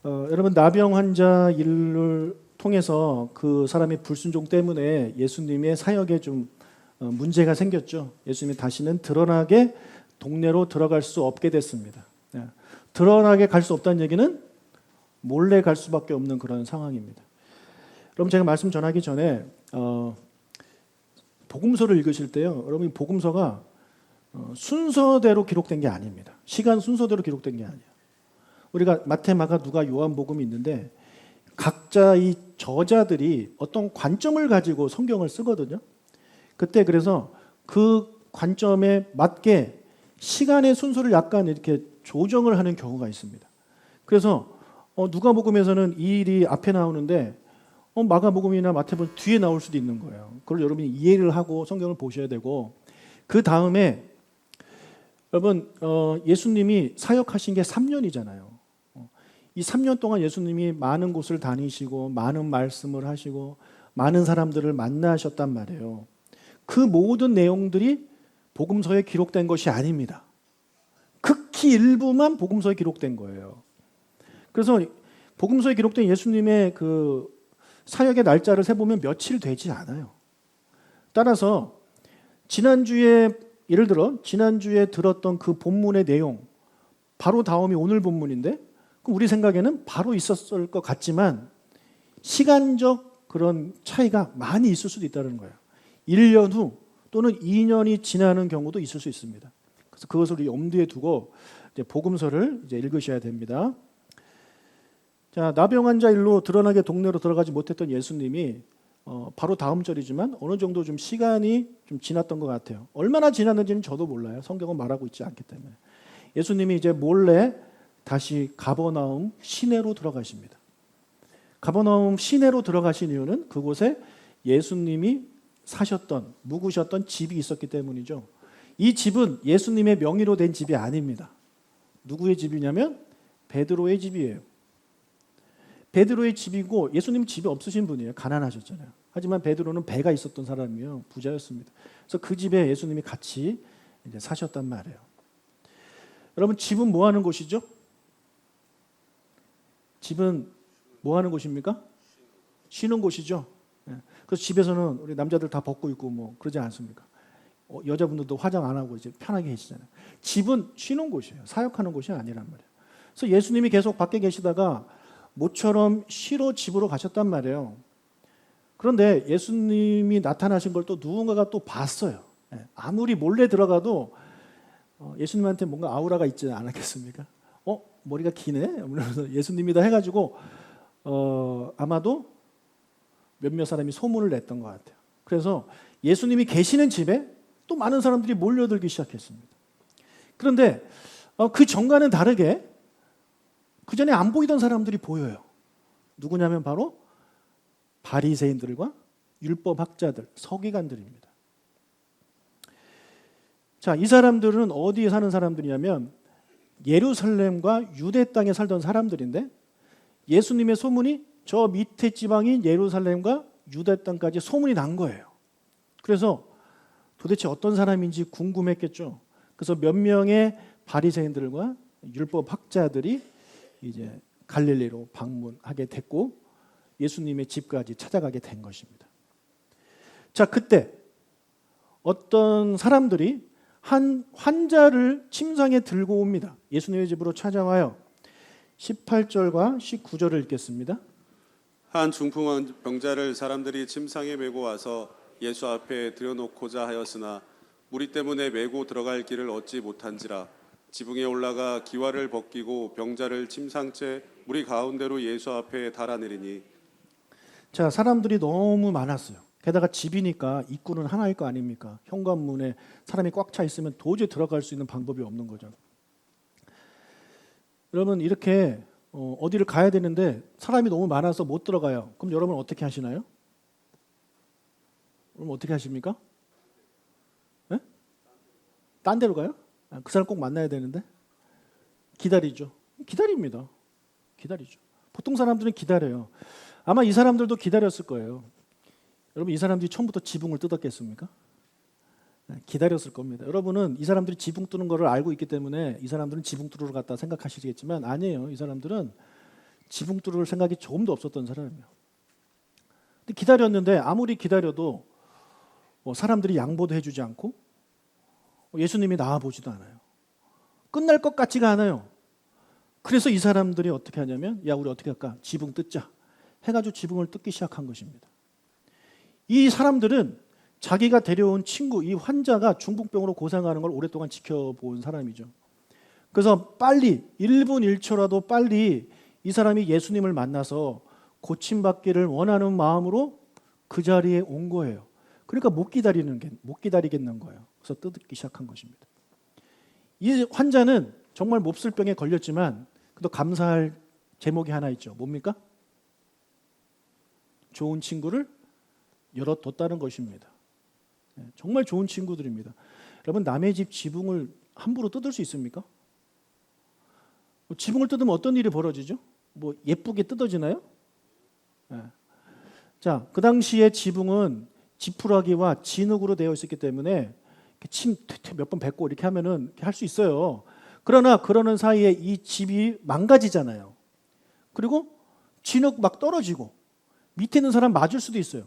여러분 나병 환자 일을 통해서 그 사람의 불순종 때문에 예수님의 사역에 좀 문제가 생겼죠. 예수님이 다시는 드러나게 동네로 들어갈 수 없게 됐습니다. 드러나게 갈 수 없다는 얘기는 몰래 갈 수밖에 없는 그런 상황입니다. 여러분 제가 말씀 전하기 전에 복음서를 읽으실 때요. 여러분 복음서가 순서대로 기록된 게 아닙니다. 시간 순서대로 기록된 게 아니에요. 우리가 마태, 마가, 누가, 요한복음이 있는데 각자 이 저자들이 어떤 관점을 가지고 성경을 쓰거든요. 그때 그래서 그 관점에 맞게 시간의 순서를 약간 이렇게 조정을 하는 경우가 있습니다. 그래서 누가복음에서는 이 일이 앞에 나오는데 마가복음이나 마태복음 뒤에 나올 수도 있는 거예요. 그걸 여러분이 이해를 하고 성경을 보셔야 되고, 그 다음에 여러분 예수님이 사역하신 게 3년이잖아요. 이 3년 동안 예수님이 많은 곳을 다니시고 많은 말씀을 하시고 많은 사람들을 만나셨단 말이에요. 그 모든 내용들이 복음서에 기록된 것이 아닙니다. 극히 일부만 복음서에 기록된 거예요. 그래서 복음서에 기록된 예수님의 그 사역의 날짜를 세보면 며칠 되지 않아요. 따라서 지난주에 예를 들어 지난주에 들었던 그 본문의 내용 바로 다음이 오늘 본문인데 그럼 우리 생각에는 바로 있었을 것 같지만 시간적 그런 차이가 많이 있을 수도 있다는 거예요. 1년 후 또는 2년이 지나는 경우도 있을 수 있습니다. 그래서 그것을 우리 염두에 두고 이제 복음서를 이제 읽으셔야 됩니다. 자, 나병 환자 일로 드러나게 동네로 들어가지 못했던 예수님이 바로 다음 절이지만 어느 정도 좀 시간이 좀 지났던 것 같아요. 얼마나 지났는지는 저도 몰라요. 성경은 말하고 있지 않기 때문에. 예수님이 이제 몰래 다시 가버나움 시내로 들어가십니다. 가버나움 시내로 들어가신 이유는 그곳에 예수님이 사셨던, 묵으셨던 집이 있었기 때문이죠. 이 집은 예수님의 명의로 된 집이 아닙니다. 누구의 집이냐면 베드로의 집이에요. 베드로의 집이고 예수님 집이 없으신 분이에요. 가난하셨잖아요. 하지만 베드로는 배가 있었던 사람이요. 부자였습니다. 그래서 그 집에 예수님이 같이 이제 사셨단 말이에요. 여러분 집은 뭐 하는 곳이죠? 집은 뭐 하는 곳입니까? 쉬는 곳이죠. 그래서 집에서는 우리 남자들 다 벗고 있고 뭐 그러지 않습니까? 여자분들도 화장 안 하고 이제 편하게 계시잖아요. 집은 쉬는 곳이에요. 사역하는 곳이 아니란 말이에요. 그래서 예수님이 계속 밖에 계시다가 모처럼 쉬러 집으로 가셨단 말이에요. 그런데 예수님이 나타나신 걸 또 누군가가 또 봤어요. 아무리 몰래 들어가도 예수님한테 뭔가 아우라가 있지 않았겠습니까? 머리가 기네? 그래서 예수님이다 해가지고 아마도 몇몇 사람이 소문을 냈던 것 같아요. 그래서 예수님이 계시는 집에 또 많은 사람들이 몰려들기 시작했습니다. 그런데 그 전과는 다르게 그 전에 안 보이던 사람들이 보여요. 누구냐면 바로 바리새인들과 율법학자들, 서기관들입니다. 자, 이 사람들은 어디에 사는 사람들이냐면 예루살렘과 유대 땅에 살던 사람들인데 예수님의 소문이 저 밑에 지방인 예루살렘과 유대 땅까지 소문이 난 거예요. 그래서 도대체 어떤 사람인지 궁금했겠죠. 그래서 몇 명의 바리새인들과 율법학자들이 이제 갈릴리로 방문하게 됐고 예수님의 집까지 찾아가게 된 것입니다. 자, 그때 어떤 사람들이 한 환자를 침상에 들고 옵니다. 예수님의 집으로 찾아와요. 18절과 19절을 읽겠습니다. 한 중풍 병자를 사람들이 침상에 메고 와서 예수 앞에 들여놓고자 하였으나 무리 때문에 메고 들어갈 길을 얻지 못한지라 지붕에 올라가 기와를 벗기고 병자를 침상째 무리 가운데로 예수 앞에 달아내리니. 자, 사람들이 너무 많았어요. 게다가 집이니까 입구는 하나일 거 아닙니까? 현관문에 사람이 꽉 차 있으면 도저히 들어갈 수 있는 방법이 없는 거죠. 여러분 이렇게 어디를 가야 되는데 사람이 너무 많아서 못 들어가요. 그럼 여러분 어떻게 하시나요? 그럼 어떻게 하십니까? 네? 딴 데로 가요? 그 사람 꼭 만나야 되는데 기다리죠. 기다립니다. 기다리죠. 보통 사람들은 기다려요. 아마 이 사람들도 기다렸을 거예요. 여러분 이 사람들이 처음부터 지붕을 뜯었겠습니까? 기다렸을 겁니다. 여러분은 이 사람들이 지붕 뚫는 거를 알고 있기 때문에 이 사람들은 지붕 뚫으러 갔다 생각하시겠지만 아니에요. 이 사람들은 지붕 뚫을 생각이 조금도 없었던 사람이에요. 근데 기다렸는데 아무리 기다려도 사람들이 양보도 해주지 않고 예수님이 나와 보지도 않아요. 끝날 것 같지가 않아요. 그래서 이 사람들이 어떻게 하냐면 야 우리 어떻게 할까? 지붕 뜯자 해가지고 지붕을 뜯기 시작한 것입니다. 이 사람들은 자기가 데려온 친구 이 환자가 중풍병으로 고생하는 걸 오랫동안 지켜본 사람이죠. 그래서 빨리 1분 1초라도 빨리 이 사람이 예수님을 만나서 고침받기를 원하는 마음으로 그 자리에 온 거예요. 그러니까 못 기다리겠는 거예요. 그래서 뜯기 시작한 것입니다. 이 환자는 정말 몹쓸 병에 걸렸지만 그래도 감사할 제목이 하나 있죠. 뭡니까? 좋은 친구를 열어뒀다는 것입니다. 정말 좋은 친구들입니다. 여러분 남의 집 지붕을 함부로 뜯을 수 있습니까? 지붕을 뜯으면 어떤 일이 벌어지죠? 뭐 예쁘게 뜯어지나요? 자, 그 당시에 지붕은 지푸라기와 진흙으로 되어 있었기 때문에 침 몇 번 뱉고 이렇게 하면은 할 수 있어요. 그러나 그러는 사이에 이 집이 망가지잖아요. 그리고 진흙 막 떨어지고 밑에 있는 사람 맞을 수도 있어요.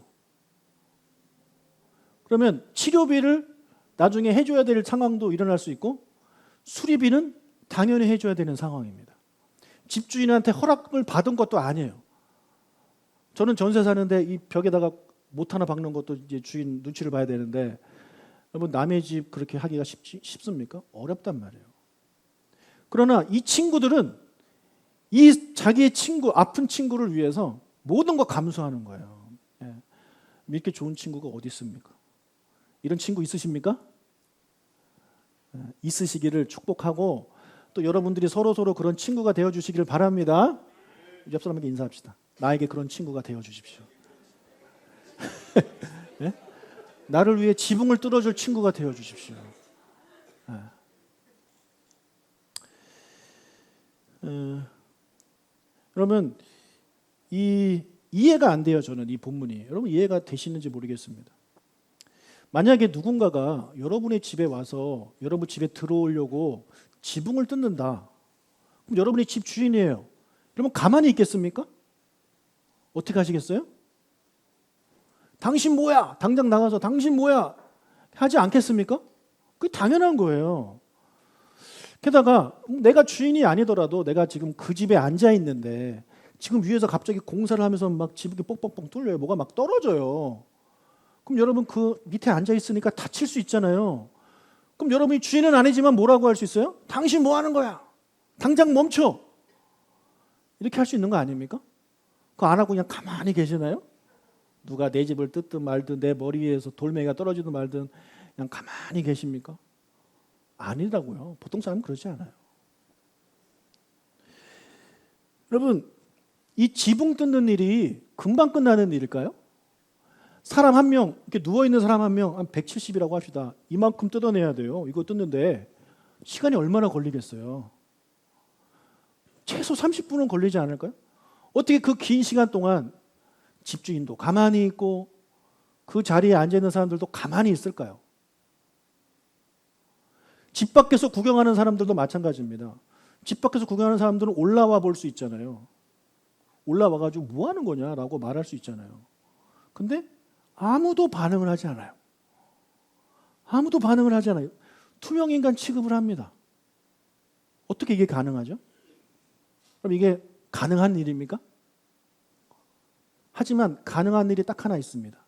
그러면 치료비를 나중에 해줘야 될 상황도 일어날 수 있고 수리비는 당연히 해줘야 되는 상황입니다. 집주인한테 허락을 받은 것도 아니에요. 저는 전세 사는데 이 벽에다가 못 하나 박는 것도 이제 주인 눈치를 봐야 되는데 여러분 남의 집 그렇게 하기가 쉽습니까? 어렵단 말이에요. 그러나 이 친구들은 이 자기의 친구 아픈 친구를 위해서 모든 거 감수하는 거예요. 이렇게 좋은 친구가 어디 있습니까? 이런 친구 있으십니까? 있으시기를 축복하고 또 여러분들이 서로 그런 친구가 되어 주시기를 바랍니다. 옆 사람에게 인사합시다. 나에게 그런 친구가 되어 주십시오. 네? 나를 위해 지붕을 뚫어줄 친구가 되어 주십시오. 그러면 이해가 안 돼요. 저는 이 본문이 여러분 이해가 되시는지 모르겠습니다. 만약에 누군가가 여러분의 집에 와서 여러분 집에 들어오려고 지붕을 뜯는다. 그럼 여러분이 집 주인이에요. 그러면 가만히 있겠습니까? 어떻게 하시겠어요? 당신 뭐야? 당장 나가서 당신 뭐야? 하지 않겠습니까? 그게 당연한 거예요. 게다가 내가 주인이 아니더라도 내가 지금 그 집에 앉아 있는데 지금 위에서 갑자기 공사를 하면서 막 지붕이 뽕뽕뽕 뚫려요. 뭐가 막 떨어져요. 그럼 여러분 그 밑에 앉아 있으니까 다칠 수 있잖아요. 그럼 여러분이 주인은 아니지만 뭐라고 할 수 있어요? 당신 뭐 하는 거야? 당장 멈춰. 이렇게 할 수 있는 거 아닙니까? 그거 안 하고 그냥 가만히 계시나요? 누가 내 집을 뜯든 말든 내 머리 위에서 돌멩이가 떨어지든 말든 그냥 가만히 계십니까? 아니라고요. 보통 사람은 그러지 않아요. 여러분 이 지붕 뜯는 일이 금방 끝나는 일일까요? 사람 한 명, 이렇게 누워있는 사람 한 명, 한 170이라고 합시다. 이만큼 뜯어내야 돼요. 이거 뜯는데 시간이 얼마나 걸리겠어요? 최소 30분은 걸리지 않을까요? 어떻게 그 긴 시간 동안 집주인도 가만히 있고 그 자리에 앉아있는 사람들도 가만히 있을까요? 집 밖에서 구경하는 사람들도 마찬가지입니다. 집 밖에서 구경하는 사람들은 올라와 볼 수 있잖아요. 올라와가지고 뭐 하는 거냐라고 말할 수 있잖아요. 근데 아무도 반응을 하지 않아요. 아무도 반응을 하지 않아요. 투명인간 취급을 합니다. 어떻게 이게 가능하죠? 그럼 이게 가능한 일입니까? 하지만 가능한 일이 딱 하나 있습니다.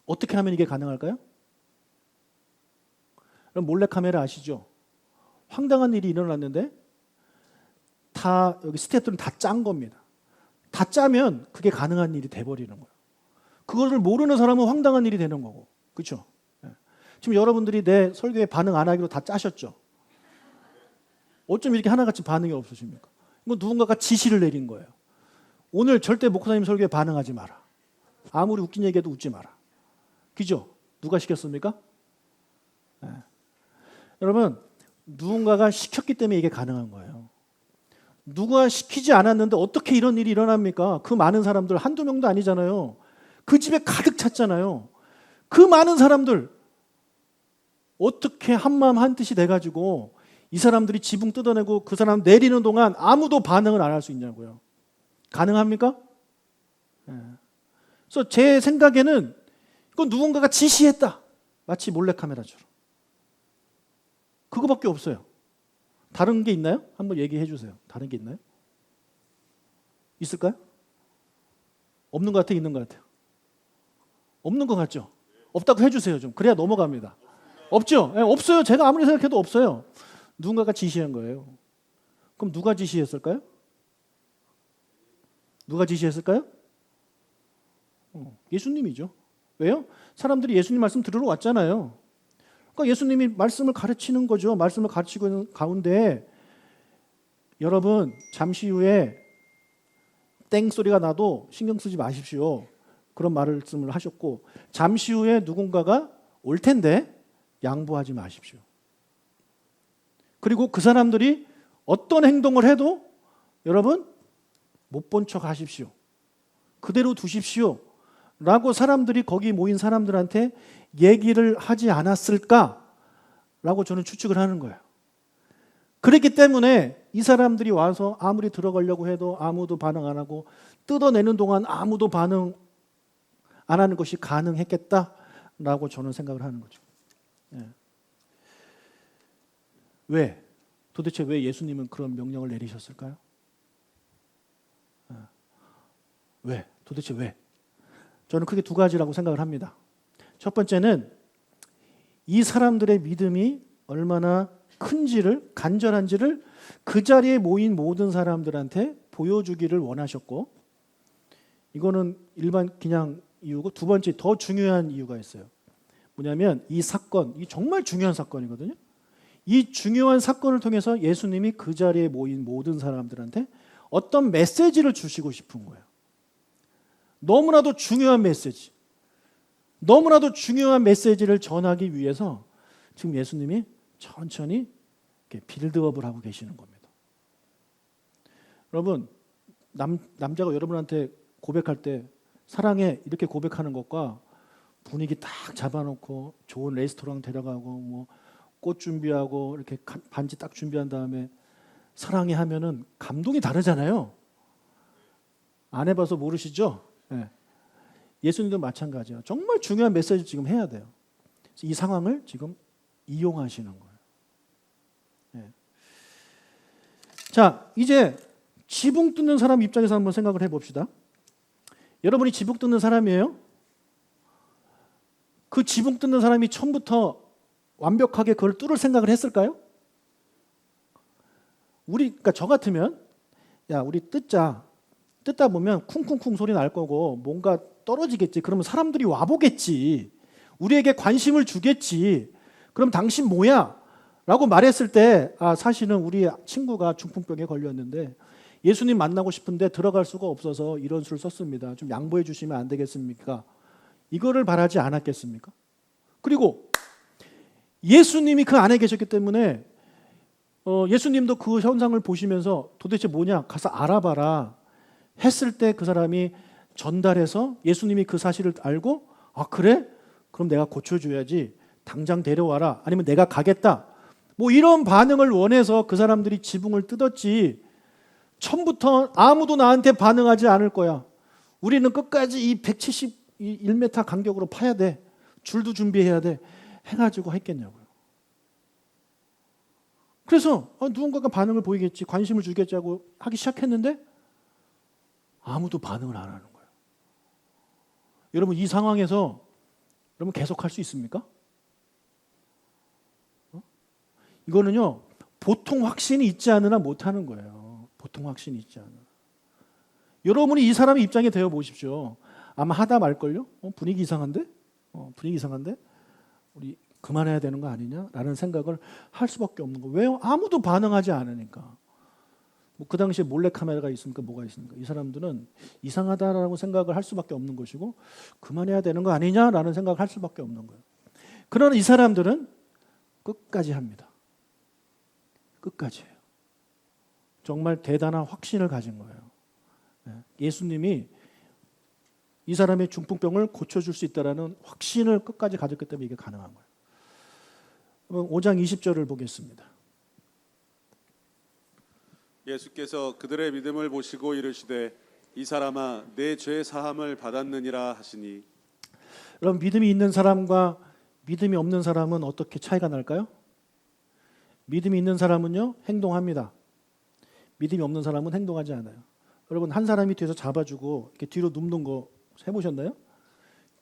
어떻게 하면 이게 가능할까요? 그럼 몰래카메라 아시죠? 황당한 일이 일어났는데 다 여기 스태프들은 다 짠 겁니다. 다 짜면 그게 가능한 일이 돼버리는 거예요. 그거를 모르는 사람은 황당한 일이 되는 거고. 그렇죠? 지금 여러분들이 내 설교에 반응 안 하기로 다 짜셨죠? 어쩜 이렇게 하나같이 반응이 없으십니까? 이건 누군가가 지시를 내린 거예요. 오늘 절대 목사님 설교에 반응하지 마라. 아무리 웃긴 얘기해도 웃지 마라. 그죠? 누가 시켰습니까? 네. 여러분 누군가가 시켰기 때문에 이게 가능한 거예요. 누가 시키지 않았는데 어떻게 이런 일이 일어납니까? 그 많은 사람들 한두 명도 아니잖아요. 그 집에 가득 찼잖아요. 그 많은 사람들 어떻게 한마음 한뜻이 돼가지고 이 사람들이 지붕 뜯어내고 그 사람 내리는 동안 아무도 반응을 안 할 수 있냐고요. 가능합니까? 예. 그래서 제 생각에는 이건 누군가가 지시했다. 마치 몰래카메라처럼. 그거밖에 없어요. 다른 게 있나요? 한번 얘기해 주세요. 다른 게 있나요? 있을까요? 없는 것 같아요? 있는 것 같아요? 없는 것 같죠? 없다고 해주세요. 좀 그래야 넘어갑니다. 없죠? 예, 없어요. 제가 아무리 생각해도 없어요. 누군가가 지시한 거예요. 그럼 누가 지시했을까요? 누가 지시했을까요? 예수님이죠. 왜요? 사람들이 예수님 말씀 들으러 왔잖아요. 그러니까 예수님이 말씀을 가르치는 거죠. 말씀을 가르치고 있는 가운데 여러분 잠시 후에 땡 소리가 나도 신경 쓰지 마십시오. 그런 말씀을 하셨고 잠시 후에 누군가가 올 텐데 양보하지 마십시오. 그리고 그 사람들이 어떤 행동을 해도 여러분 못 본 척 하십시오. 그대로 두십시오. 라고 사람들이 거기 모인 사람들한테 얘기를 하지 않았을까라고 저는 추측을 하는 거예요. 그렇기 때문에 이 사람들이 와서 아무리 들어가려고 해도 아무도 반응 안 하고 뜯어내는 동안 아무도 반응 안 하는 것이 가능했겠다라고 저는 생각을 하는 거죠. 예. 왜? 도대체 왜 예수님은 그런 명령을 내리셨을까요? 왜? 도대체 왜? 저는 크게 두 가지라고 생각을 합니다. 첫 번째는 이 사람들의 믿음이 얼마나 큰지를, 간절한지를 그 자리에 모인 모든 사람들한테 보여주기를 원하셨고, 이거는 일반 그냥 이유고, 두 번째 더 중요한 이유가 있어요. 뭐냐면 이 사건, 이 정말 중요한 사건이거든요. 이 중요한 사건을 통해서 예수님이 그 자리에 모인 모든 사람들한테 어떤 메시지를 주시고 싶은 거예요. 너무나도 중요한 메시지. 너무나도 중요한 메시지를 전하기 위해서 지금 예수님이 천천히 이렇게 빌드업을 하고 계시는 겁니다. 여러분, 남자가 여러분한테 고백할 때 사랑해 이렇게 고백하는 것과 분위기 딱 잡아놓고 좋은 레스토랑 데려가고 뭐 꽃 준비하고 이렇게 반지 딱 준비한 다음에 사랑해 하면은 감동이 다르잖아요. 안 해봐서 모르시죠? 네. 예수님도 마찬가지예요. 정말 중요한 메시지 지금 해야 돼요. 이 상황을 지금 이용하시는 거예요. 네. 자, 이제 지붕 뜯는 사람 입장에서 한번 생각을 해봅시다. 여러분이 지붕 뜯는 사람이에요? 그 지붕 뜯는 사람이 처음부터 완벽하게 그걸 뚫을 생각을 했을까요? 그러니까 저 같으면 야, 우리 뜯다 보면 쿵쿵쿵 소리 날 거고 뭔가 떨어지겠지. 그러면 사람들이 와보겠지. 우리에게 관심을 주겠지. 그럼 당신 뭐야? 라고 말했을 때 사실은 우리 친구가 중풍병에 걸렸는데 예수님 만나고 싶은데 들어갈 수가 없어서 이런 수를 썼습니다. 좀 양보해 주시면 안 되겠습니까? 이거를 바라지 않았겠습니까? 그리고 예수님이 그 안에 계셨기 때문에 예수님도 그 현상을 보시면서 도대체 뭐냐? 가서 알아봐라. 했을 때 그 사람이 전달해서 예수님이 그 사실을 알고 그래? 그럼 내가 고쳐줘야지. 당장 데려와라. 아니면 내가 가겠다. 뭐 이런 반응을 원해서 그 사람들이 지붕을 뜯었지. 처음부터 아무도 나한테 반응하지 않을 거야. 우리는 끝까지 이 171m 간격으로 파야 돼. 줄도 준비해야 돼. 해가지고 했겠냐고요. 그래서 누군가가 반응을 보이겠지. 관심을 주겠지 하고 하기 시작했는데 아무도 반응을 안 하는 거예요. 여러분 이 상황에서 여러분 계속 할 수 있습니까? 이거는요 보통 확신이 있지 않으나 못하는 거예요. 보통 확신이 있지 않으나. 여러분이 이 사람의 입장에 되어 보십시오. 아마 하다 말걸요? 분위기 이상한데? 분위기 이상한데? 우리 그만해야 되는 거 아니냐라는 생각을 할 수밖에 없는 거예요. 왜요? 아무도 반응하지 않으니까. 뭐 그 당시에 몰래카메라가 있습니까? 뭐가 있습니까? 이 사람들은 이상하다라고 생각을 할 수밖에 없는 것이고 그만해야 되는 거 아니냐라는 생각을 할 수밖에 없는 거예요. 그러나 이 사람들은 끝까지 합니다. 끝까지 해요. 정말 대단한 확신을 가진 거예요. 예수님이 이 사람의 중풍병을 고쳐줄 수 있다는 확신을 끝까지 가졌기 때문에 이게 가능한 거예요. 5장 20절을 보겠습니다. 예수께서 그들의 믿음을 보시고 이르시되 이 사람아 내 죄 사함을 받았느니라 하시니 여러분, 믿음이 있는 사람과 믿음이 없는 사람은 어떻게 차이가 날까요? 믿음이 있는 사람은요, 행동합니다. 믿음이 없는 사람은 행동하지 않아요. 여러분, 한 사람이 뒤에서 잡아주고 이렇게 뒤로 눕는 거 해보셨나요?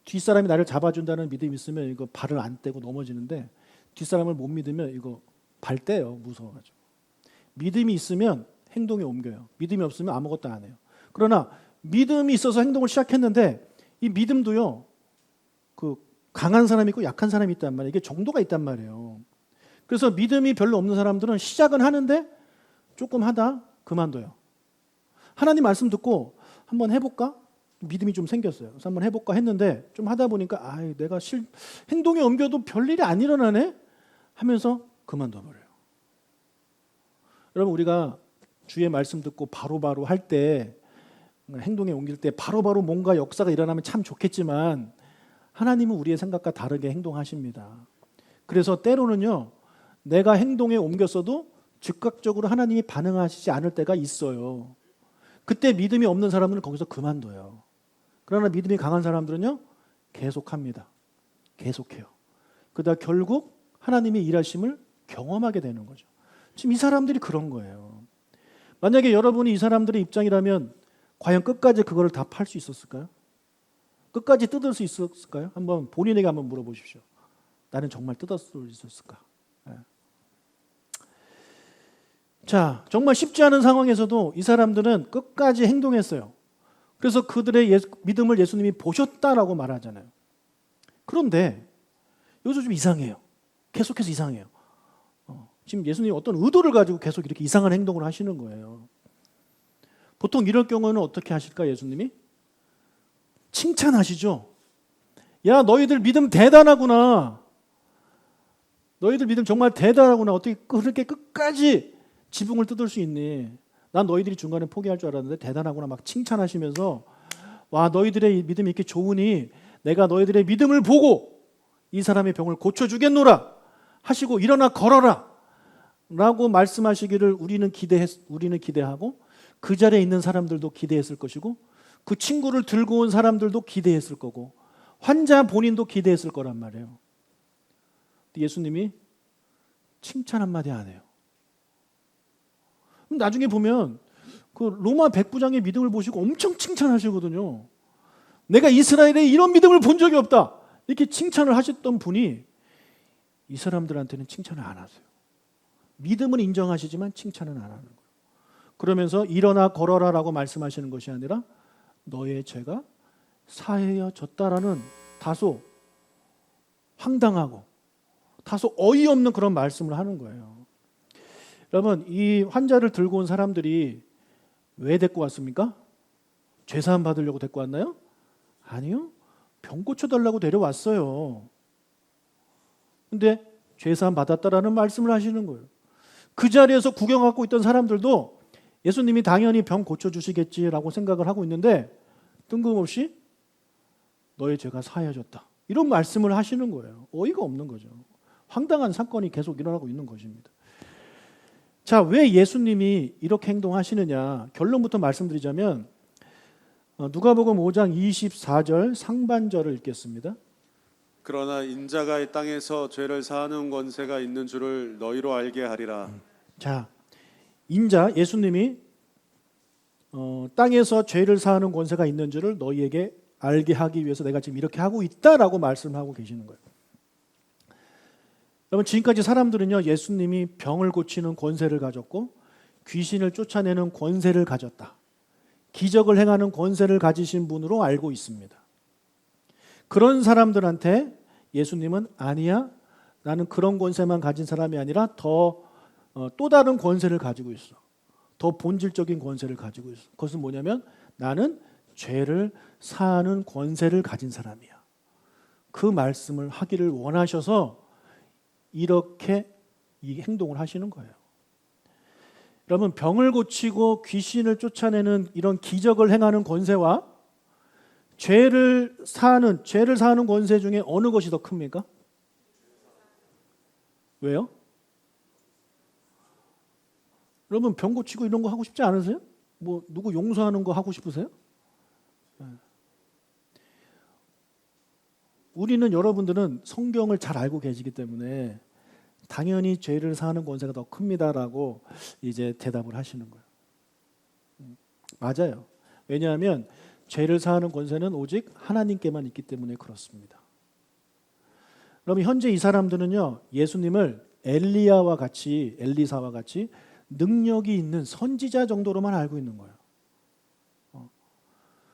뒷사람이 나를 잡아준다는 믿음이 있으면 이거 발을 안 떼고 넘어지는데, 뒷사람을 못 믿으면 이거 발 떼요, 무서워가지고. 믿음이 있으면 행동에 옮겨요. 믿음이 없으면 아무것도 안 해요. 그러나 믿음이 있어서 행동을 시작했는데, 이 믿음도요, 그 강한 사람이 있고 약한 사람이 있단 말이에요. 이게 정도가 있단 말이에요. 그래서 믿음이 별로 없는 사람들은 시작은 하는데 조금 하다 그만둬요. 하나님 말씀 듣고 한번 해볼까? 믿음이 좀 생겼어요. 그래서 한번 해볼까 했는데 좀 하다 보니까 내가 행동에 옮겨도 별일이 안 일어나네? 하면서 그만둬버려요. 여러분, 우리가 주의 말씀 듣고 바로바로 할 때, 행동에 옮길 때 바로바로 뭔가 역사가 일어나면 참 좋겠지만 하나님은 우리의 생각과 다르게 행동하십니다. 그래서 때로는요, 내가 행동에 옮겼어도 즉각적으로 하나님이 반응하시지 않을 때가 있어요. 그때 믿음이 없는 사람들은 거기서 그만둬요. 그러나 믿음이 강한 사람들은요, 계속합니다. 계속해요. 그러다 결국 하나님의 일하심을 경험하게 되는 거죠. 지금 이 사람들이 그런 거예요. 만약에 여러분이 이 사람들의 입장이라면 과연 끝까지 그거를 다 팔 수 있었을까요? 끝까지 뜯을 수 있었을까요? 한번 본인에게 한번 물어보십시오. 나는 정말 뜯을 수 있었을까? 네. 자, 정말 쉽지 않은 상황에서도 이 사람들은 끝까지 행동했어요. 그래서 그들의 믿음을 예수님이 보셨다라고 말하잖아요. 그런데 여기서 좀 이상해요. 계속해서 이상해요. 지금 예수님이 어떤 의도를 가지고 계속 이렇게 이상한 행동을 하시는 거예요. 보통 이럴 경우는 어떻게 하실까, 예수님이? 칭찬하시죠. 야, 너희들 믿음 대단하구나. 너희들 믿음 정말 대단하구나. 어떻게 그렇게 끝까지 지붕을 뜯을 수 있니? 난 너희들이 중간에 포기할 줄 알았는데 대단하구나 막 칭찬하시면서, 와, 너희들의 믿음이 이렇게 좋으니 내가 너희들의 믿음을 보고 이 사람의 병을 고쳐주겠노라 하시고 일어나 걸어라 라고 말씀하시기를 우리는 기대하고 그 자리에 있는 사람들도 기대했을 것이고 그 친구를 들고 온 사람들도 기대했을 거고 환자 본인도 기대했을 거란 말이에요. 예수님이 칭찬 한마디 안 해요. 나중에 보면 그 로마 백부장의 믿음을 보시고 엄청 칭찬하시거든요. 내가 이스라엘에 이런 믿음을 본 적이 없다. 이렇게 칭찬을 하셨던 분이 이 사람들한테는 칭찬을 안 하세요. 믿음은 인정하시지만 칭찬은 안 하는 거예요. 그러면서 일어나 걸어라라고 말씀하시는 것이 아니라 너의 죄가 사해졌다라는 다소 황당하고 다소 어이없는 그런 말씀을 하는 거예요. 여러분, 이 환자를 들고 온 사람들이 왜 데리고 왔습니까? 죄사함 받으려고 데리고 왔나요? 아니요. 병 고쳐달라고 데려왔어요. 근데 죄사함 받았다라는 말씀을 하시는 거예요. 그 자리에서 구경하고 있던 사람들도 예수님이 당연히 병 고쳐주시겠지라고 생각을 하고 있는데 뜬금없이 너의 죄가 사해졌다. 이런 말씀을 하시는 거예요. 어이가 없는 거죠. 황당한 사건이 계속 일어나고 있는 것입니다. 자, 왜 예수님이 이렇게 행동하시느냐? 결론부터 말씀드리자면 누가복음 5장 24절 상반절을 읽겠습니다. 그러나 인자가 이 땅에서 죄를 사하는 권세가 있는 줄을 너희로 알게 하리라. 자, 인자 예수님이 땅에서 죄를 사하는 권세가 있는 줄을 너희에게 알게 하기 위해서 내가 지금 이렇게 하고 있다라고 말씀하고 계시는 거예요. 여러분, 지금까지 사람들은요, 예수님이 병을 고치는 권세를 가졌고 귀신을 쫓아내는 권세를 가졌다, 기적을 행하는 권세를 가지신 분으로 알고 있습니다. 그런 사람들한테 예수님은 아니야, 나는 그런 권세만 가진 사람이 아니라 또 다른 권세를 가지고 있어. 더 본질적인 권세를 가지고 있어. 그것은 뭐냐면 나는 죄를 사하는 권세를 가진 사람이야. 그 말씀을 하기를 원하셔서 이렇게 이 행동을 하시는 거예요. 여러분, 병을 고치고 귀신을 쫓아내는 이런 기적을 행하는 권세와 죄를 사하는 권세 중에 어느 것이 더 큽니까? 왜요? 여러분, 병 고치고 이런 거 하고 싶지 않으세요? 뭐 누구 용서하는 거 하고 싶으세요? 우리는 여러분들은 성경을 잘 알고 계시기 때문에 당연히 죄를 사하는 권세가 더 큽니다라고 이제 대답을 하시는 거예요. 맞아요. 왜냐하면 죄를 사하는 권세는 오직 하나님께만 있기 때문에 그렇습니다. 그럼 현재 이 사람들은요, 예수님을 엘리사와 같이 능력이 있는 선지자 정도로만 알고 있는 거예요.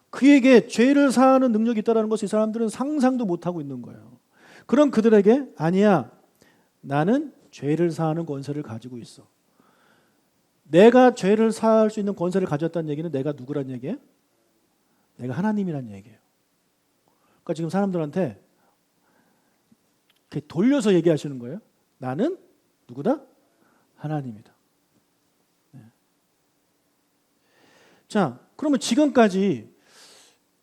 그에게 죄를 사하는 능력이 있다는 것을 이 사람들은 상상도 못하고 있는 거예요. 그럼 그들에게 아니야, 나는 죄를 사하는 권세를 가지고 있어. 내가 죄를 사할 수 있는 권세를 가졌다는 얘기는 내가 누구란 얘기예요? 내가 하나님이란 얘기예요. 그러니까 지금 사람들한테 이렇게 돌려서 얘기하시는 거예요. 나는 누구다? 하나님이다. 네. 자, 그러면 지금까지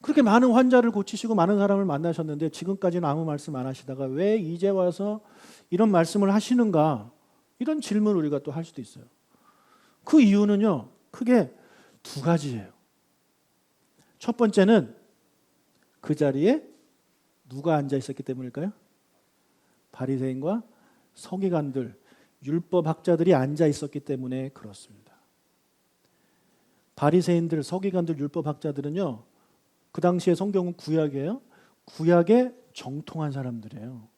그렇게 많은 환자를 고치시고 많은 사람을 만나셨는데 지금까지는 아무 말씀 안 하시다가 왜 이제 와서 이런 말씀을 하시는가? 이런 질문을 우리가 또 할 수도 있어요. 그 이유는요, 크게 두 가지예요. 첫 번째는 그 자리에 누가 앉아 있었기 때문일까요? 바리새인과 서기관들, 율법학자들이 앉아 있었기 때문에 그렇습니다. 바리새인들, 서기관들, 율법학자들은요, 그 당시에 성경은 구약이에요. 구약에 정통한 사람들이에요.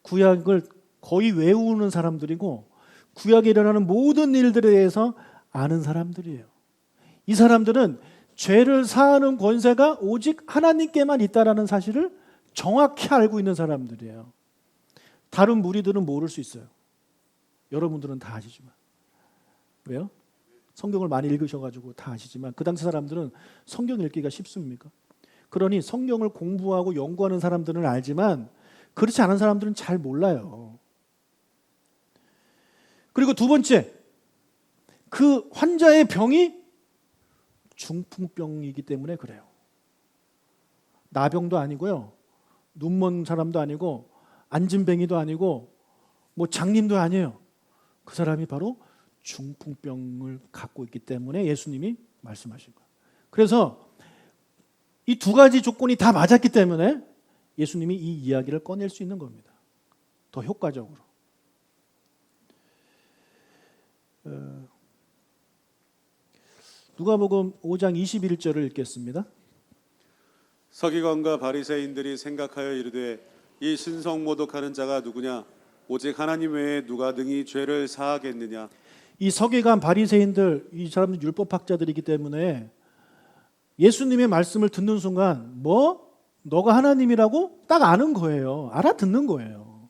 구약을 거의 외우는 사람들이고 구약에 일어나는 모든 일들에 대해서 아는 사람들이에요. 이 사람들은 죄를 사하는 권세가 오직 하나님께만 있다는 사실을 정확히 알고 있는 사람들이에요. 다른 무리들은 모를 수 있어요. 여러분들은 다 아시지만. 왜요? 성경을 많이 읽으셔가지고 다 아시지만 그 당시 사람들은 성경 읽기가 쉽습니까? 그러니 성경을 공부하고 연구하는 사람들은 알지만 그렇지 않은 사람들은 잘 몰라요. 그리고 두 번째, 그 환자의 병이 중풍병이기 때문에 그래요. 나병도 아니고요, 눈먼 사람도 아니고 안진뱅이도 아니고 뭐 장님도 아니에요. 그 사람이 바로 중풍병을 갖고 있기 때문에 예수님이 말씀하신 거예요. 그래서 이 두 가지 조건이 다 맞았기 때문에 예수님이 이 이야기를 꺼낼 수 있는 겁니다. 더 효과적으로. 누가복음 5장 21절을 읽겠습니다. 서기관과 바리새인들이 생각하여 이르되 이 신성 모독하는 자가 누구냐? 오직 하나님 외에 누가 능히 죄를 사하겠느냐? 이 서기관 바리새인들, 이 사람들 율법학자들이기 때문에 예수님의 말씀을 듣는 순간 뭐? 너가 하나님이라고 딱 아는 거예요. 알아듣는 거예요.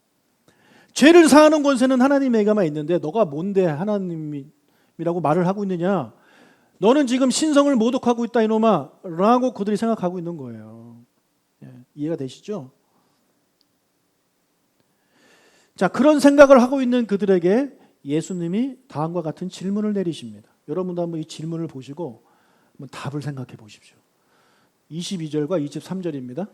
죄를 사하는 권세는 하나님에게만 있는데 너가 뭔데 하나님이라고 말을 하고 있느냐? 너는 지금 신성을 모독하고 있다 이놈아 라고 그들이 생각하고 있는 거예요. 이해가 되시죠? 자, 그런 생각을 하고 있는 그들에게 예수님이 다음과 같은 질문을 내리십니다. 여러분도 한번 이 질문을 보시고 한번 답을 생각해 보십시오. 22절과 23절입니다.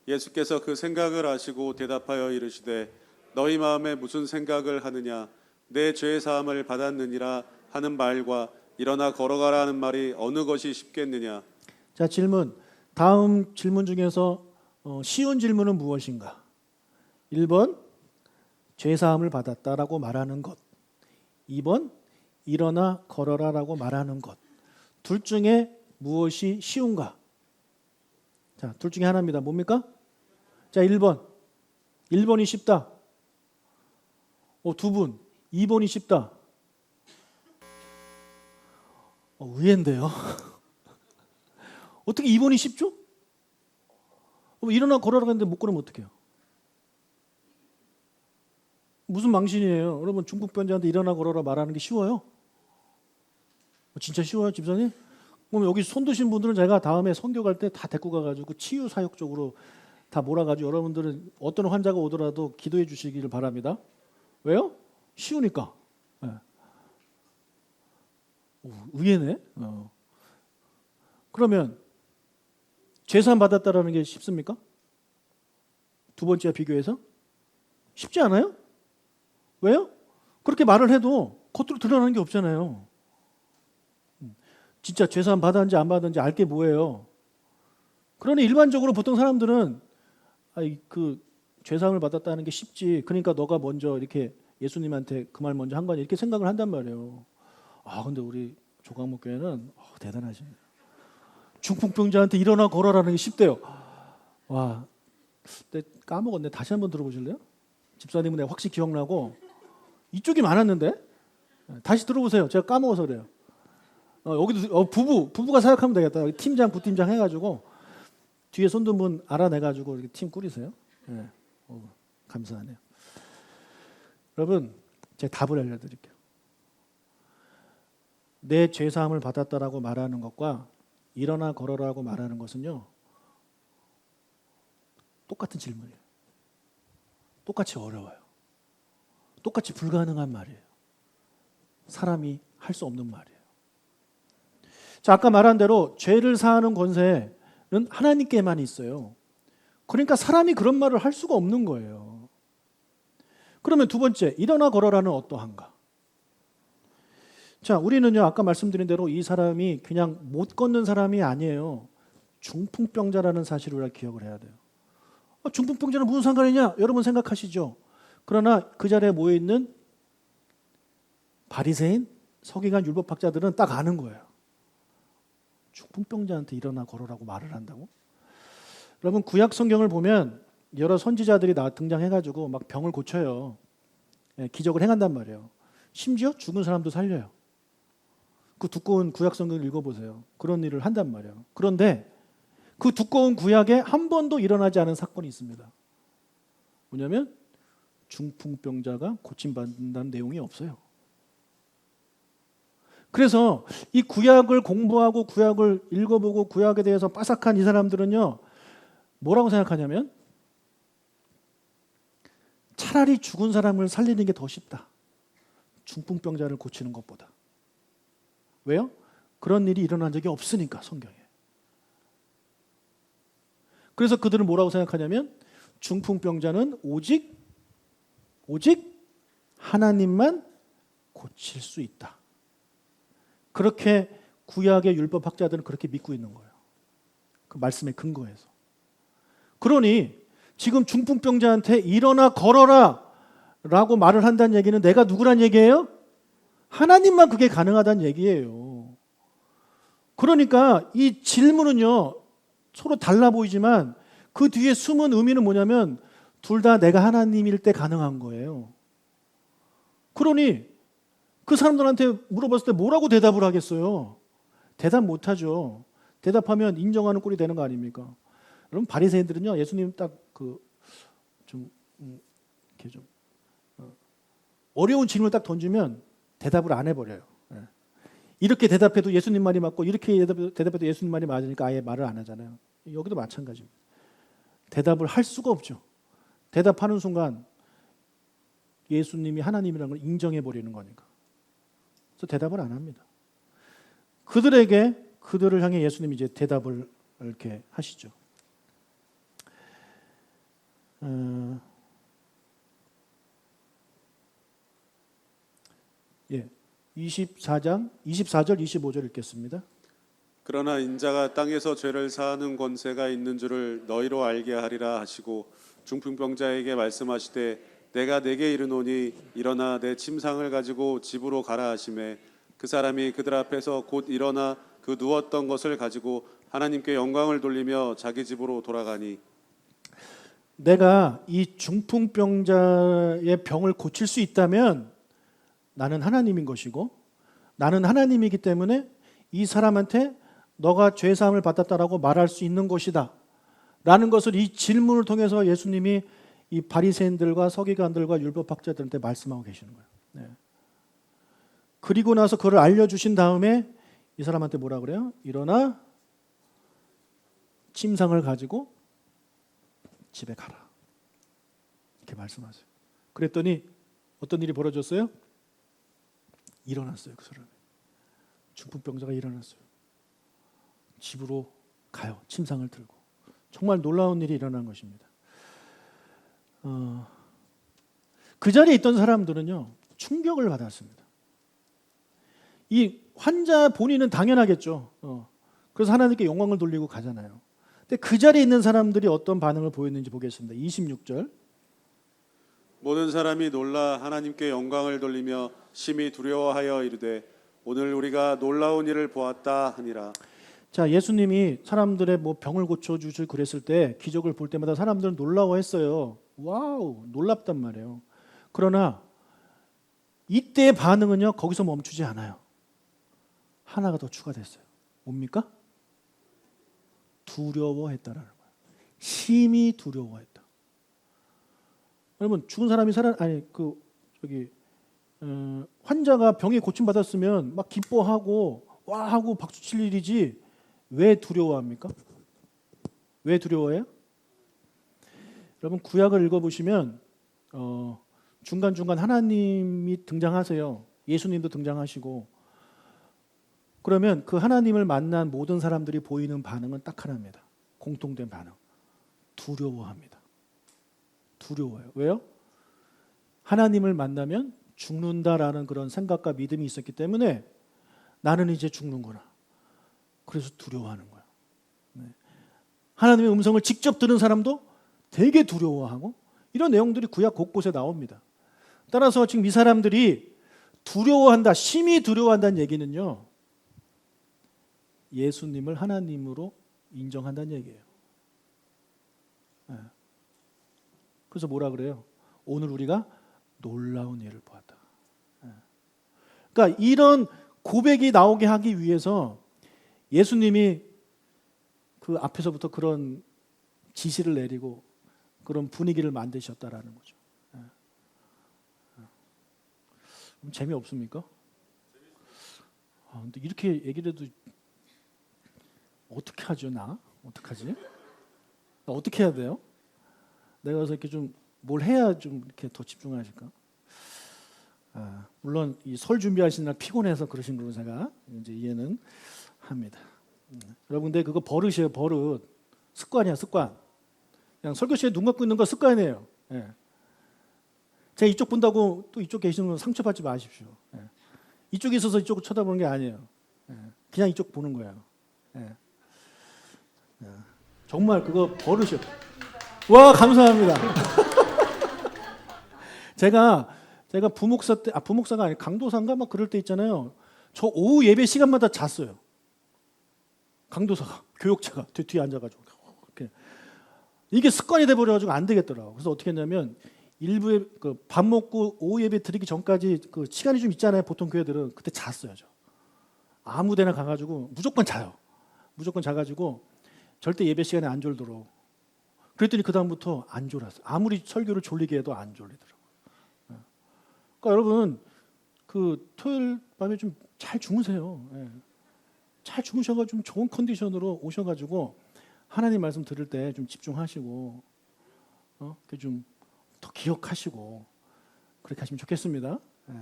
예수께서 그 생각을 아시고 대답하여 이르시되 너희 마음에 무슨 생각을 하느냐? 내 죄 사함을 받았느니라 하는 말과 일어나 걸어가라 하는 말이 어느 것이 쉽겠느냐? 자, 질문. 다음 질문 중에서 쉬운 질문은 무엇인가? 1번 죄 사함을 받았다라고 말하는 것. 2번 일어나 걸어라라고 말하는 것. 둘 중에 무엇이 쉬운가? 자, 둘 중에 하나입니다. 뭡니까? 자, 1번. 1번이 쉽다. 두 분. 2번이 쉽다. 의외인데요. 어떻게 2번이 쉽죠? 일어나 걸어라 했는데 못 걸으면 어떡해요? 무슨 망신이에요? 여러분, 중풍병자한테 일어나 걸어라 말하는 게 쉬워요? 진짜 쉬워요, 집사님? 그럼 여기 손 드신 분들은 제가 다음에 선교 갈 때 다 데리고 가가지고 치유 사역 쪽으로 다 몰아가지고 여러분들은 어떤 환자가 오더라도 기도해 주시기를 바랍니다. 왜요? 쉬우니까. 네. 의외네. 그러면 죄사함 받았다라는 게 쉽습니까? 두 번째와 비교해서 쉽지 않아요? 왜요? 그렇게 말을 해도 겉으로 드러나는 게 없잖아요. 진짜 죄사함 받았는지 안 받았는지 알 게 뭐예요? 그러니 일반적으로 보통 사람들은 그 죄사함을 받았다는 게 쉽지. 그러니까 너가 먼저 이렇게 예수님한테 그 말 먼저 한 거냐 이렇게 생각을 한단 말이에요. 근데 우리 조강목 교회는 대단하시네요. 중풍병자한테 일어나 걸어라는 게 쉽대요. 와, 근데 까먹었네. 다시 한번 들어보실래요? 집사님은 내가 확실히 기억나고 이쪽이 많았는데 다시 들어보세요. 제가 까먹어서 그래요. 여기도 부부가 생각하면 되겠다. 팀장, 부팀장 해가지고 뒤에 손든 분 알아내가지고 이렇게 팀 꾸리세요. 네. 감사하네요. 여러분, 제가 답을 알려드릴게요. 내 죄사함을 받았다라고 말하는 것과 일어나 걸어라고 말하는 것은요, 똑같은 질문이에요. 똑같이 어려워요. 똑같이 불가능한 말이에요. 사람이 할 수 없는 말이에요. 자, 아까 말한 대로 죄를 사하는 권세는 하나님께만 있어요. 그러니까 사람이 그런 말을 할 수가 없는 거예요. 그러면 두 번째, 일어나 걸어라는 어떠한가? 자, 우리는요, 아까 말씀드린 대로 이 사람이 그냥 못 걷는 사람이 아니에요. 중풍병자라는 사실을 우리가 기억을 해야 돼요. 중풍병자는 무슨 상관이냐? 여러분 생각하시죠? 그러나 그 자리에 모여있는 바리새인, 서기관, 율법학자들은 딱 아는 거예요. 중풍병자한테 일어나 걸어라고 말을 한다고? 여러분 구약 성경을 보면 여러 선지자들이 등장해가지고 막 병을 고쳐요. 기적을 행한단 말이에요. 심지어 죽은 사람도 살려요. 그 두꺼운 구약 성경을 읽어보세요. 그런 일을 한단 말이에요. 그런데 그 두꺼운 구약에 한 번도 일어나지 않은 사건이 있습니다. 뭐냐면 중풍병자가 고침받는다는 내용이 없어요. 그래서 이 구약을 공부하고 구약을 읽어보고 구약에 대해서 빠삭한 이 사람들은요, 뭐라고 생각하냐면 차라리 죽은 사람을 살리는 게 더 쉽다. 중풍병자를 고치는 것보다. 왜요? 그런 일이 일어난 적이 없으니까 성경에. 그래서 그들은 뭐라고 생각하냐면 중풍병자는 오직 하나님만 고칠 수 있다. 그렇게 구약의 율법학자들은 그렇게 믿고 있는 거예요. 그 말씀에 근거해서. 그러니 지금 중풍병자한테 일어나 걸어라 라고 말을 한다는 얘기는 내가 누구란 얘기예요? 하나님만 그게 가능하다는 얘기예요. 그러니까 이 질문은요, 서로 달라 보이지만 그 뒤에 숨은 의미는 뭐냐면 둘 다 내가 하나님일 때 가능한 거예요. 그러니 그 사람들한테 물어봤을 때 뭐라고 대답을 하겠어요? 대답 못하죠. 대답하면 인정하는 꼴이 되는 거 아닙니까? 여러분 바리새인들은요, 예수님 딱 어려운 질문을 딱 던지면 대답을 안 해버려요. 이렇게 대답해도 예수님 말이 맞고 이렇게 대답해도 예수님 말이 맞으니까 아예 말을 안 하잖아요. 여기도 마찬가지입니다. 대답을 할 수가 없죠. 대답하는 순간 예수님이 하나님이라는 걸 인정해 버리는 거니까. 그래서 대답을 안 합니다. 그들을 향해 예수님이 이제 대답을 이렇게 하시죠. 24절, 25절 읽겠습니다. 그러나 인자가 땅에서 죄를 사하는 권세가 있는 줄을 너희로 알게 하리라 하시고 중풍병자에게 말씀하시되 내가 네게 이르노니 일어나 내 침상을 가지고 집으로 가라 하시매 그 사람이 그들 앞에서 곧 일어나 그 누웠던 것을 가지고 하나님께 영광을 돌리며 자기 집으로 돌아가니. 내가 이 중풍병자의 병을 고칠 수 있다면 나는 하나님인 것이고 나는 하나님이기 때문에 이 사람한테 너가 죄사함을 받았다라고 말할 수 있는 것이다 라는 것을 이 질문을 통해서 예수님이 이 바리새인들과 서기관들과 율법학자들한테 말씀하고 계시는 거예요. 네. 그리고 나서 그걸 알려주신 다음에 이 사람한테 뭐라 그래요? 일어나 침상을 가지고 집에 가라 이렇게 말씀하세요. 그랬더니 어떤 일이 벌어졌어요? 일어났어요. 그 사람이. 중풍병자가 일어났어요. 집으로 가요. 침상을 들고. 정말 놀라운 일이 일어난 것입니다. 그 자리에 있던 사람들은요, 충격을 받았습니다. 이 환자 본인은 당연하겠죠. 그래서 하나님께 영광을 돌리고 가잖아요. 근데 그 자리에 있는 사람들이 어떤 반응을 보였는지 보겠습니다. 26절. 모든 사람이 놀라 하나님께 영광을 돌리며 심히 두려워하여 이르되 오늘 우리가 놀라운 일을 보았다 하니라. 자, 예수님이 사람들의 뭐 병을 고쳐 주실 그랬을 때 기적을 볼 때마다 사람들은 놀라워했어요. 와우, 놀랍단 말이에요. 그러나 이때의 반응은요, 거기서 멈추지 않아요. 하나가 더 추가됐어요. 뭡니까? 두려워했다라는 거예요. 심히 두려워했다. 여러분, 죽은 사람이 환자가 병에 고침 받았으면 막 기뻐하고 와 하고 박수 칠 일이지 왜 두려워합니까? 왜 두려워해요? 여러분, 구약을 읽어보시면 중간중간 하나님이 등장하세요. 예수님도 등장하시고, 그러면 그 하나님을 만난 모든 사람들이 보이는 반응은 딱 하나입니다. 공통된 반응. 두려워합니다. 두려워요. 왜요? 하나님을 만나면 죽는다라는 그런 생각과 믿음이 있었기 때문에 나는 이제 죽는구나. 그래서 두려워하는 거야. 네. 하나님의 음성을 직접 들은 사람도 되게 두려워하고, 이런 내용들이 구약 곳곳에 나옵니다. 따라서 지금 이 사람들이 두려워한다, 심히 두려워한다는 얘기는요, 예수님을 하나님으로 인정한다는 얘기예요. 네. 그래서 뭐라 그래요? 오늘 우리가 놀라운 일을 보았다. 네. 그러니까 이런 고백이 나오게 하기 위해서 예수님이 그 앞에서부터 그런 지시를 내리고 그런 분위기를 만드셨다라는 거죠. 재미없습니까? 근데 이렇게 얘기를 해도 어떻게 하죠, 나? 어떡하지? 나 어떻게 해야 돼요? 내가 그래서 이렇게 좀 뭘 해야 좀 이렇게 더 집중하실까? 물론 이 설 준비하시는 날 피곤해서 그러신 거로 제가 이제 이해는 합니다. 여러분, 근데 그거 버릇이에요, 버릇. 습관이야, 습관. 그냥 설교 시에 눈 감고 있는 거 습관이에요. 예. 제가 이쪽 본다고 또 이쪽 계시는 건 상처받지 마십시오. 예. 이쪽에 있어서 이쪽을 쳐다보는 게 아니에요. 예. 그냥 이쪽 보는 거예요. 예. 정말 그거 버릇이에요. 와, 감사합니다. 제가 부목사 때, 부목사가 아니 강도사인가 막 그럴 때 있잖아요. 저 오후 예배 시간마다 잤어요. 강도사가, 교육자가 뒤에 앉아가지고 이렇게. 이게 습관이 돼버려가지고 안 되겠더라고. 그래서 어떻게 했냐면 일부에 그 밥 먹고 오후 예배 드리기 전까지 그 시간이 좀 있잖아요. 보통 교회들은 그때 잤어요. 저. 아무데나 가가지고 무조건 자요. 무조건 자가지고 절대 예배 시간에 안 졸도록. 그랬더니 그 다음부터 안 졸았어요. 아무리 설교를 졸리게 해도 안 졸리더라고요. 그러니까 여러분, 그 토요일 밤에 좀 잘 주무세요. 예. 잘 주무셔가지고 좀 좋은 컨디션으로 오셔가지고 하나님 말씀 들을 때 좀 집중하시고, 좀 더 기억하시고 그렇게 하시면 좋겠습니다. 예.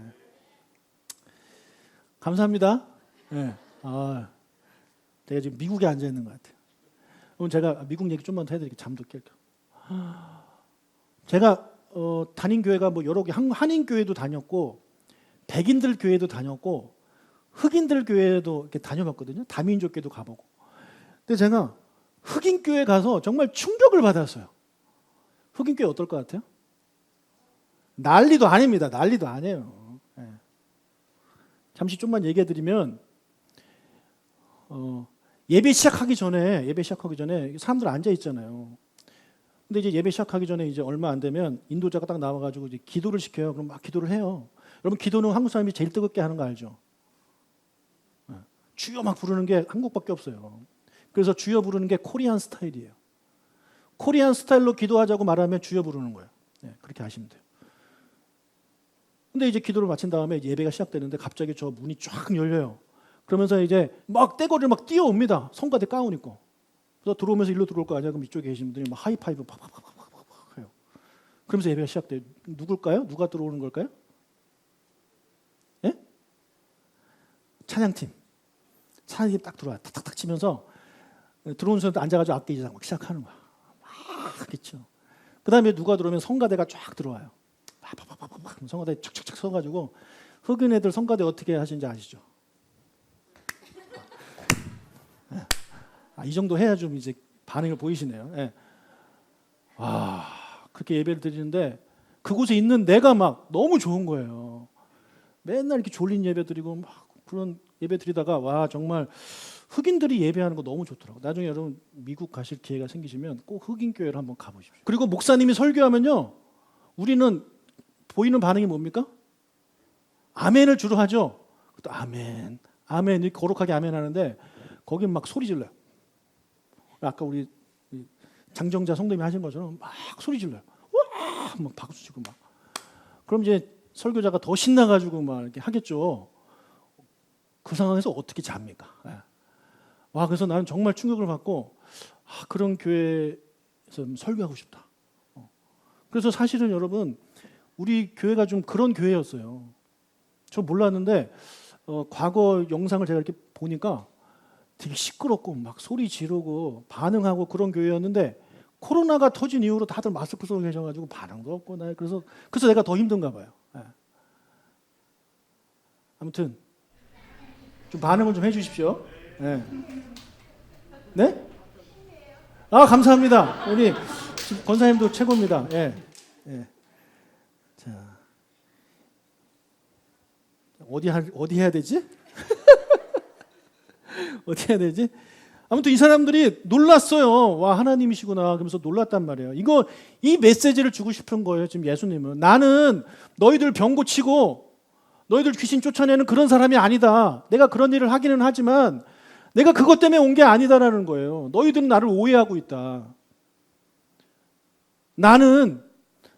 감사합니다. 예. 제가 지금 미국에 앉아 있는 것 같아요. 오늘 제가 미국 얘기 좀만 더 해드릴게요. 잠도 깰게요. 제가 다닌 교회가 뭐 여러 개, 한인 교회도 다녔고, 백인들 교회도 다녔고, 흑인들 교회도 이렇게 다녀봤거든요. 다민족 교회도 가보고. 근데 제가 흑인 교회 가서 정말 충격을 받았어요. 흑인 교회 어떨 것 같아요? 난리도 아닙니다. 난리도 아니에요. 예. 잠시 좀만 얘기해드리면, 예배 시작하기 전에 사람들 앉아 있잖아요. 근데 이제 예배 시작하기 전에 이제 얼마 안 되면 인도자가 딱 나와가지고 이제 기도를 시켜요. 그럼 막 기도를 해요. 여러분, 기도는 한국 사람이 제일 뜨겁게 하는 거 알죠? 주여 막 부르는 게 한국밖에 없어요. 그래서 주여 부르는 게 코리안 스타일이에요. 코리안 스타일로 기도하자고 말하면 주여 부르는 거예요. 네, 그렇게 하시면 돼요. 근데 이제 기도를 마친 다음에 예배가 시작되는데 갑자기 저 문이 쫙 열려요. 그러면서 이제 막 떼거리를 막 뛰어옵니다. 성가대 가운 입고. 그래서 들어오면서 일로 들어올 거 아니야? 그럼 이쪽에 계신 분들이 막 하이파이브 팍팍팍팍팍 해요. 그러면서 예배가 시작돼요. 누굴까요? 누가 들어오는 걸까요? 예? 찬양팀. 찬양팀 딱 들어와요. 탁탁탁 치면서 들어오는 사람들 앉아가지고 악기 이제 막 시작하는 거야. 막 있죠. 그 다음에 누가 들어오면 성가대가 쫙 들어와요. 팍팍팍팍 성가대 착착착 서가지고 흑인 애들 성가대 어떻게 하시는지 아시죠? 이 정도 해야 좀 이제 반응을 보이시네요. 예. 그렇게 예배를 드리는데 그곳에 있는 내가 막 너무 좋은 거예요. 맨날 이렇게 졸린 예배 드리고 막 그런 예배 드리다가 와 정말 흑인들이 예배하는 거 너무 좋더라고요. 나중에 여러분 미국 가실 기회가 생기시면 꼭 흑인 교회를 한번 가보십시오. 그리고 목사님이 설교하면요, 우리는 보이는 반응이 뭡니까? 아멘을 주로 하죠. 또 아멘, 아멘 이렇게 거룩하게 아멘 하는데 거긴 막 소리 질러요. 아까 우리 장정자 성도님이 하신 것처럼 막 소리 질러요. 와, 막 박수 치고 막. 그럼 이제 설교자가 더 신나가지고 막 이렇게 하겠죠. 그 상황에서 어떻게 잡니까? 예. 와, 그래서 나는 정말 충격을 받고 그런 교회에서 설교하고 싶다. 그래서 사실은 여러분 우리 교회가 좀 그런 교회였어요. 저 몰랐는데 과거 영상을 제가 이렇게 보니까 되게 시끄럽고 막 소리 지르고 반응하고 그런 교회였는데 코로나가 터진 이후로 다들 마스크 쓰고 계셔가지고 반응도 없고 그래서 내가 더 힘든가 봐요. 예. 아무튼 좀 반응을 좀 해주십시오. 네? 네? 감사합니다. 우리 권사님도 최고입니다. 예. 예. 자, 어디 해야 되지? 어디 해야 되지? 아무튼 이 사람들이 놀랐어요. 와, 하나님이시구나. 그러면서 놀랐단 말이에요. 이 메시지를 주고 싶은 거예요. 지금 예수님은 나는 너희들 병 고치고 너희들 귀신 쫓아내는 그런 사람이 아니다. 내가 그런 일을 하기는 하지만 내가 그것 때문에 온 게 아니다라는 거예요. 너희들은 나를 오해하고 있다. 나는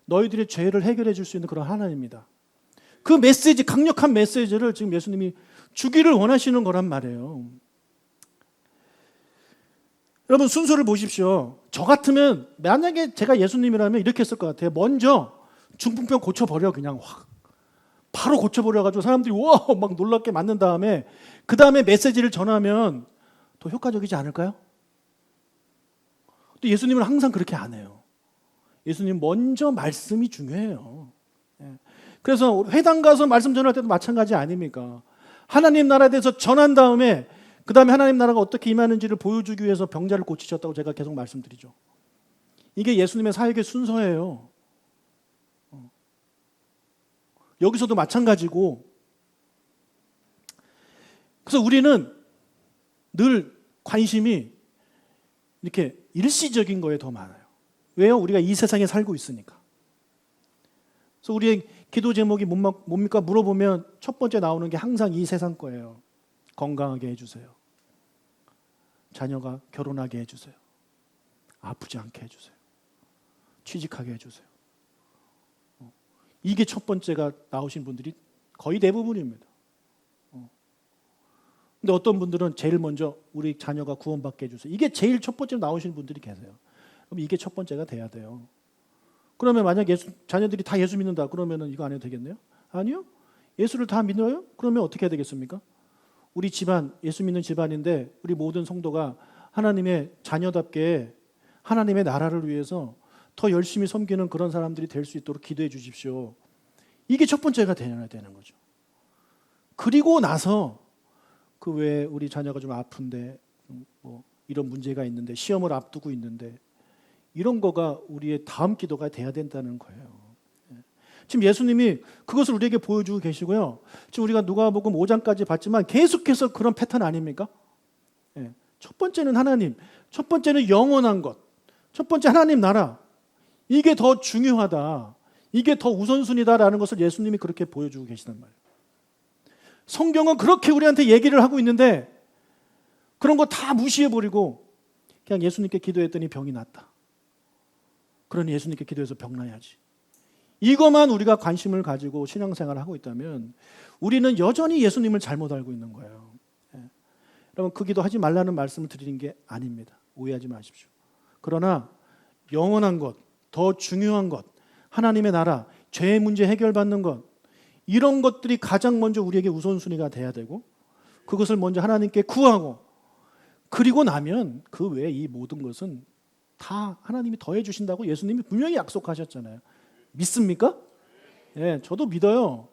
너희들의 죄를 해결해 줄 수 있는 그런 하나님입니다. 그 메시지, 강력한 메시지를 지금 예수님이 주기를 원하시는 거란 말이에요. 여러분 순서를 보십시오. 저 같으면 만약에 제가 예수님이라면 이렇게 했을 것 같아요. 먼저 중풍병 고쳐버려. 그냥 확 바로 고쳐버려가지고 사람들이 와 막 놀랍게 맞는 다음에 그 다음에 메시지를 전하면 더 효과적이지 않을까요? 또 예수님은 항상 그렇게 안 해요. 예수님 먼저 말씀이 중요해요. 그래서 회당 가서 말씀 전할 때도 마찬가지 아닙니까? 하나님 나라에 대해서 전한 다음에 그 다음에 하나님 나라가 어떻게 임하는지를 보여주기 위해서 병자를 고치셨다고 제가 계속 말씀드리죠. 이게 예수님의 사역의 순서예요. 여기서도 마찬가지고. 그래서 우리는 늘 관심이 이렇게 일시적인 거에 더 많아요. 왜요? 우리가 이 세상에 살고 있으니까. 그래서 우리의 기도 제목이 뭡니까? 물어보면 첫 번째 나오는 게 항상 이 세상 거예요. 건강하게 해주세요. 자녀가 결혼하게 해주세요. 아프지 않게 해주세요. 취직하게 해주세요. 이게 첫 번째가 나오신 분들이 거의 대부분입니다. 근데 어떤 분들은 제일 먼저 우리 자녀가 구원받게 해주세요. 이게 제일 첫 번째로 나오시는 분들이 계세요. 그럼 이게 첫 번째가 돼야 돼요. 그러면 만약 자녀들이 다 예수 믿는다 그러면 이거 안 해도 되겠네요? 아니요. 예수를 다 믿어요? 그러면 어떻게 해야 되겠습니까? 우리 집안, 예수 믿는 집안인데 우리 모든 성도가 하나님의 자녀답게 하나님의 나라를 위해서 더 열심히 섬기는 그런 사람들이 될 수 있도록 기도해 주십시오. 이게 첫 번째가 되어야 되는 거죠. 그리고 나서 그 외에 우리 자녀가 좀 아픈데 뭐 이런 문제가 있는데 시험을 앞두고 있는데 이런 거가 우리의 다음 기도가 돼야 된다는 거예요. 지금 예수님이 그것을 우리에게 보여주고 계시고요. 지금 우리가 누가복음 5장까지 봤지만 계속해서 그런 패턴 아닙니까? 첫 번째는 하나님, 첫 번째는 영원한 것, 첫 번째 하나님 나라. 이게 더 중요하다. 이게 더 우선순위다라는 것을 예수님이 그렇게 보여주고 계시단 말이에요. 성경은 그렇게 우리한테 얘기를 하고 있는데 그런 거 다 무시해버리고 그냥 예수님께 기도했더니 병이 낫다. 그러니 예수님께 기도해서 병 나야지. 이것만 우리가 관심을 가지고 신앙생활을 하고 있다면 우리는 여전히 예수님을 잘못 알고 있는 거예요. 여러분 그 기도하지 말라는 말씀을 드리는 게 아닙니다. 오해하지 마십시오. 그러나 영원한 것, 더 중요한 것, 하나님의 나라, 죄의 문제 해결받는 것 이런 것들이 가장 먼저 우리에게 우선순위가 돼야 되고 그것을 먼저 하나님께 구하고 그리고 나면 그 외에 이 모든 것은 다 하나님이 더해 주신다고 예수님이 분명히 약속하셨잖아요. 믿습니까? 예, 저도 믿어요.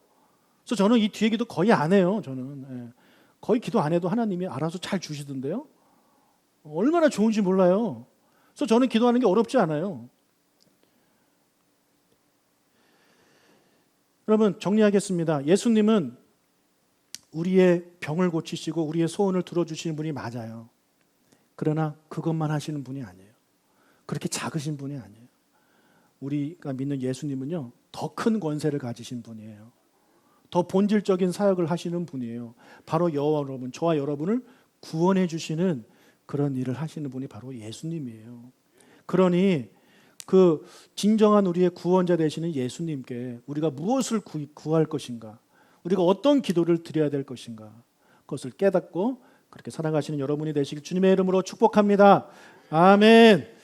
그래서 저는 이 뒤에 기도 거의 안 해요. 저는 거의 기도 안 해도 하나님이 알아서 잘 주시던데요. 얼마나 좋은지 몰라요. 그래서 저는 기도하는 게 어렵지 않아요. 여러분 정리하겠습니다. 예수님은 우리의 병을 고치시고 우리의 소원을 들어주시는 분이 맞아요. 그러나 그것만 하시는 분이 아니에요. 그렇게 작으신 분이 아니에요. 우리가 믿는 예수님은요, 더 큰 권세를 가지신 분이에요. 더 본질적인 사역을 하시는 분이에요. 바로 여호와 여러분, 저와 여러분을 구원해 주시는 그런 일을 하시는 분이 바로 예수님이에요. 그러니 그 진정한 우리의 구원자 되시는 예수님께 우리가 무엇을 구할 것인가, 우리가 어떤 기도를 드려야 될 것인가, 그것을 깨닫고 그렇게 살아가시는 여러분이 되시길 주님의 이름으로 축복합니다. 아멘.